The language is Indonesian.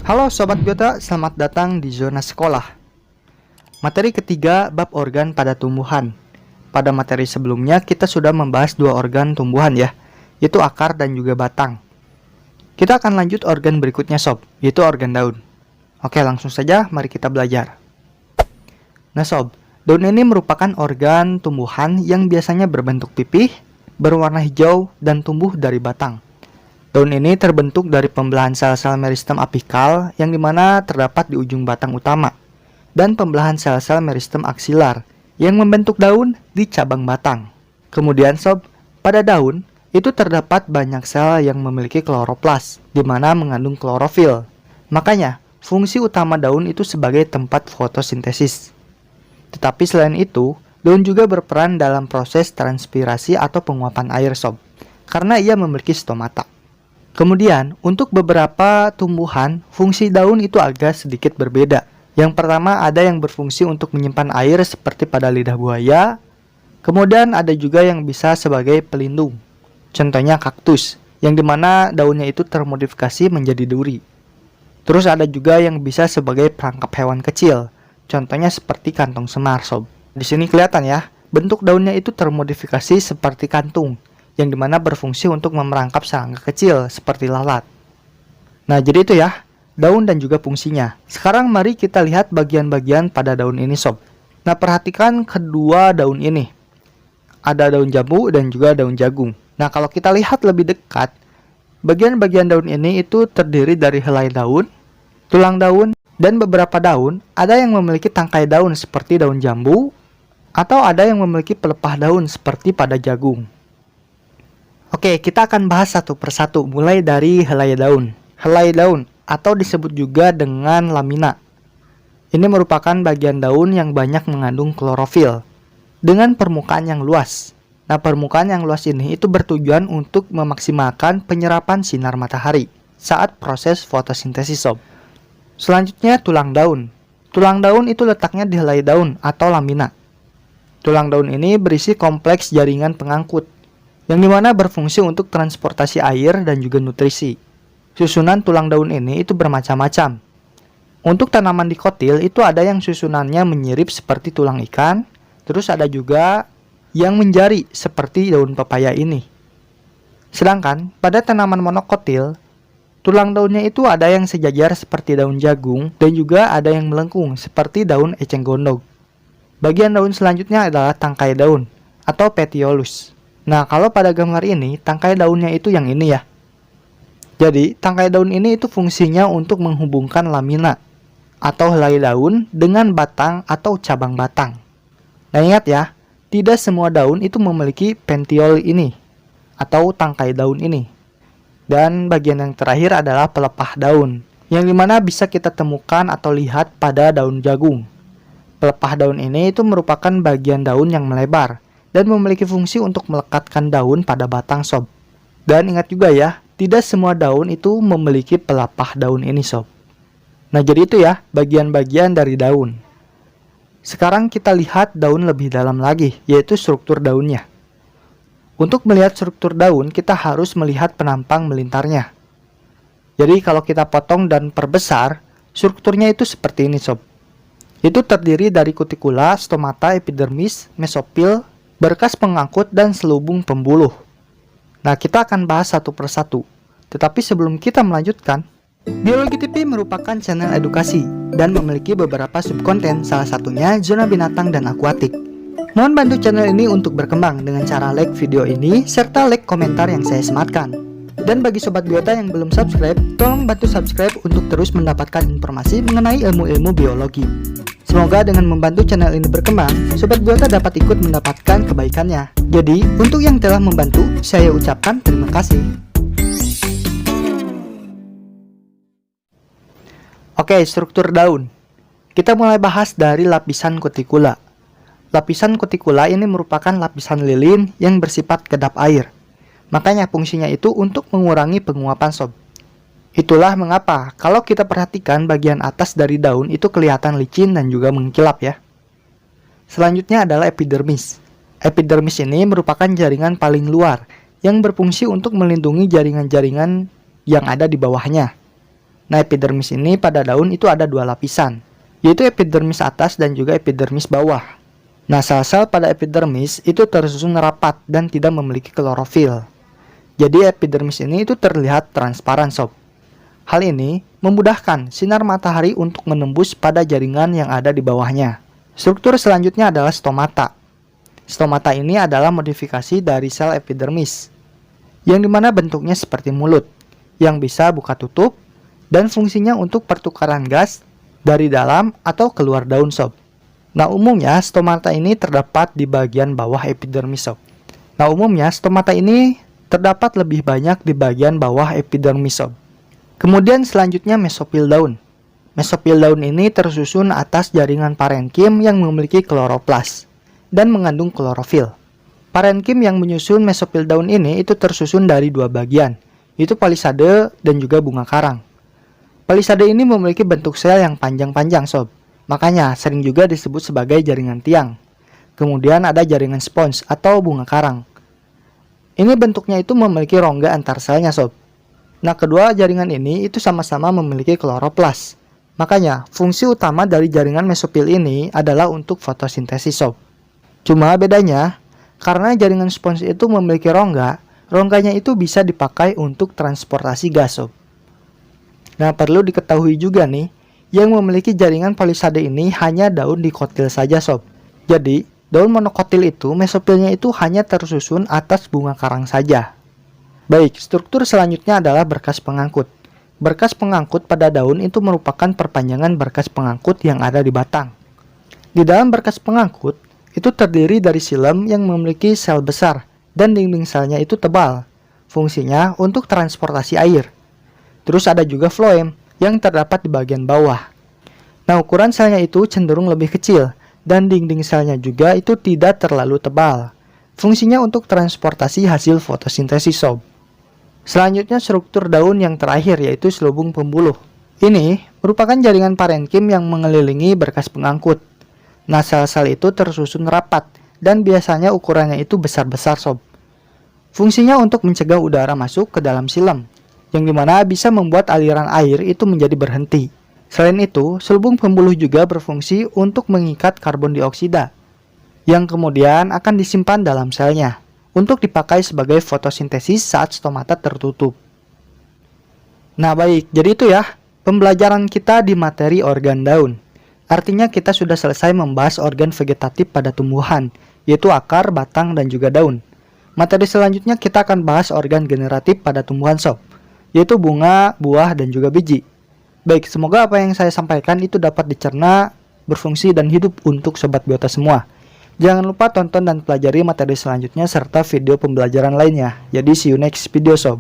Halo Sobat Biota, selamat datang di Zona Sekolah. Materi ketiga, bab organ pada tumbuhan. Pada materi sebelumnya kita sudah membahas dua organ tumbuhan ya, yaitu akar dan juga batang. Kita akan lanjut organ berikutnya Sob, yaitu organ daun. Oke, langsung saja mari kita belajar. Nah Sob, daun ini merupakan organ tumbuhan yang biasanya berbentuk pipih, berwarna hijau, dan tumbuh dari batang. Daun ini terbentuk dari pembelahan sel-sel meristem apikal yang dimana terdapat di ujung batang utama, dan pembelahan sel-sel meristem aksilar yang membentuk daun di cabang batang. Kemudian Sob, pada daun itu terdapat banyak sel yang memiliki kloroplas, di mana mengandung klorofil. Makanya, fungsi utama daun itu sebagai tempat fotosintesis. Tetapi selain itu, daun juga berperan dalam proses transpirasi atau penguapan air Sob, karena ia memiliki stomata. Kemudian, untuk beberapa tumbuhan, fungsi daun itu agak sedikit berbeda. Yang pertama, ada yang berfungsi untuk menyimpan air seperti pada lidah buaya. Kemudian, ada juga yang bisa sebagai pelindung. Contohnya kaktus, yang dimana daunnya itu termodifikasi menjadi duri. Terus ada juga yang bisa sebagai perangkap hewan kecil. Contohnya seperti kantong semar, Sob. Di sini kelihatan ya, bentuk daunnya itu termodifikasi seperti kantung, yang dimana berfungsi untuk memerangkap serangga kecil seperti lalat. Nah, jadi itu ya, daun dan juga fungsinya. Sekarang mari kita lihat bagian-bagian pada daun ini Sob. Nah, perhatikan kedua daun ini. Ada daun jambu dan juga daun jagung. Nah, kalau kita lihat lebih dekat, bagian-bagian daun ini itu terdiri dari helai daun, tulang daun, dan beberapa daun. Ada yang memiliki tangkai daun seperti daun jambu, atau ada yang memiliki pelepah daun seperti pada jagung. Oke, kita akan bahas satu persatu, mulai dari helai daun. Helai daun, atau disebut juga dengan lamina. Ini merupakan bagian daun yang banyak mengandung klorofil, dengan permukaan yang luas. Nah, permukaan yang luas ini itu bertujuan untuk memaksimalkan penyerapan sinar matahari saat proses fotosintesis Sob. Selanjutnya, tulang daun. Tulang daun itu letaknya di helai daun atau lamina. Tulang daun ini berisi kompleks jaringan pengangkut, yang dimana berfungsi untuk transportasi air dan juga nutrisi. Susunan tulang daun ini itu bermacam-macam. Untuk tanaman dikotil itu ada yang susunannya menyirip seperti tulang ikan, terus ada juga yang menjari seperti daun pepaya ini. Sedangkan pada tanaman monokotil, tulang daunnya itu ada yang sejajar seperti daun jagung dan juga ada yang melengkung seperti daun eceng gondok. Bagian daun selanjutnya adalah tangkai daun atau petiolus. Nah, kalau pada gambar ini, tangkai daunnya itu yang ini ya. Jadi, tangkai daun ini itu fungsinya untuk menghubungkan lamina atau helai daun dengan batang atau cabang batang. Nah, ingat ya, tidak semua daun itu memiliki petiole ini atau tangkai daun ini. Dan bagian yang terakhir adalah pelepah daun, yang dimana bisa kita temukan atau lihat pada daun jagung. Pelepah daun ini itu merupakan bagian daun yang melebar dan memiliki fungsi untuk melekatkan daun pada batang Sob. Dan ingat juga ya, tidak semua daun itu memiliki pelepah daun ini Sob. Nah, jadi itu ya, bagian-bagian dari daun. Sekarang kita lihat daun lebih dalam lagi, yaitu struktur daunnya. Untuk melihat struktur daun, kita harus melihat penampang melintarnya. Jadi kalau kita potong dan perbesar, strukturnya itu seperti ini Sob. Itu terdiri dari kutikula, stomata, epidermis, mesopil, berkas pengangkut, dan selubung pembuluh. Nah, kita akan bahas satu persatu. Tetapi sebelum kita melanjutkan, Biologi TV merupakan channel edukasi dan memiliki beberapa subkonten, salah satunya zona binatang dan akuatik. Mohon bantu channel ini untuk berkembang dengan cara like video ini, serta like komentar yang saya sematkan. Dan bagi Sobat Biota yang belum subscribe, tolong bantu subscribe untuk terus mendapatkan informasi mengenai ilmu-ilmu biologi. Semoga dengan membantu channel ini berkembang, Sobat Biota dapat ikut mendapatkan kebaikannya. Jadi, untuk yang telah membantu, saya ucapkan terima kasih. Oke, struktur daun. Kita mulai bahas dari lapisan kutikula. Lapisan kutikula ini merupakan lapisan lilin yang bersifat kedap air. Makanya fungsinya itu untuk mengurangi penguapan Sob. Itulah mengapa kalau kita perhatikan bagian atas dari daun itu kelihatan licin dan juga mengkilap ya. Selanjutnya adalah epidermis. Epidermis ini merupakan jaringan paling luar yang berfungsi untuk melindungi jaringan-jaringan yang ada di bawahnya. Nah, epidermis ini pada daun itu ada dua lapisan, yaitu epidermis atas dan juga epidermis bawah. Nah, sel-sel pada epidermis itu tersusun rapat dan tidak memiliki klorofil. Jadi epidermis ini itu terlihat transparan sob. Hal ini memudahkan sinar matahari untuk menembus pada jaringan yang ada di bawahnya. Struktur selanjutnya adalah stomata. Stomata ini adalah modifikasi dari sel epidermis, yang dimana bentuknya seperti mulut, yang bisa buka tutup, dan fungsinya untuk pertukaran gas dari dalam atau keluar daun sob. Nah, umumnya stomata ini terdapat di bagian bawah epidermis sob. Nah, umumnya stomata ini terdapat lebih banyak di bagian bawah epidermis sob. Kemudian selanjutnya mesopil daun. Mesopil daun ini tersusun atas jaringan parenkim yang memiliki kloroplas dan mengandung klorofil. Parenkim yang menyusun mesopil daun ini itu tersusun dari dua bagian, yaitu palisade dan juga bunga karang. Palisade ini memiliki bentuk sel yang panjang-panjang sob, makanya sering juga disebut sebagai jaringan tiang. Kemudian ada jaringan spons atau bunga karang. Ini bentuknya itu memiliki rongga antar selnya sob. Nah, kedua jaringan ini itu sama-sama memiliki kloroplas. Makanya fungsi utama dari jaringan mesopil ini adalah untuk fotosintesis sob. Cuma bedanya, karena jaringan spons itu memiliki rongga, rongganya itu bisa dipakai untuk transportasi gas sob. Nah, perlu diketahui juga nih, yang memiliki jaringan palisade ini hanya daun dikotil saja sob. Jadi, daun monokotil itu mesopilnya itu hanya tersusun atas bunga karang saja. Baik, struktur selanjutnya adalah berkas pengangkut. Berkas pengangkut pada daun itu merupakan perpanjangan berkas pengangkut yang ada di batang. Di dalam berkas pengangkut, itu terdiri dari xilem yang memiliki sel besar dan dinding selnya itu tebal. Fungsinya untuk transportasi air. Terus ada juga floem yang terdapat di bagian bawah. Nah, ukuran selnya itu cenderung lebih kecil dan dinding selnya juga itu tidak terlalu tebal. Fungsinya untuk transportasi hasil fotosintesis sob. Selanjutnya struktur daun yang terakhir yaitu selubung pembuluh. Ini merupakan jaringan parenkim yang mengelilingi berkas pengangkut. Nah, sel-sel itu tersusun rapat dan biasanya ukurannya itu besar-besar sob. Fungsinya untuk mencegah udara masuk ke dalam xilem, yang dimana bisa membuat aliran air itu menjadi berhenti. Selain itu, selubung pembuluh juga berfungsi untuk mengikat karbon dioksida, yang kemudian akan disimpan dalam selnya, untuk dipakai sebagai fotosintesis saat stomata tertutup. Nah baik, jadi itu ya, pembelajaran kita di materi organ daun. Artinya kita sudah selesai membahas organ vegetatif pada tumbuhan, yaitu akar, batang, dan juga daun. Materi selanjutnya kita akan bahas organ generatif pada tumbuhan sob, yaitu bunga, buah, dan juga biji. Baik, semoga apa yang saya sampaikan itu dapat dicerna, berfungsi, dan hidup untuk sobat biota semua. Jangan lupa tonton dan pelajari materi selanjutnya serta video pembelajaran lainnya. Jadi see you next video sob.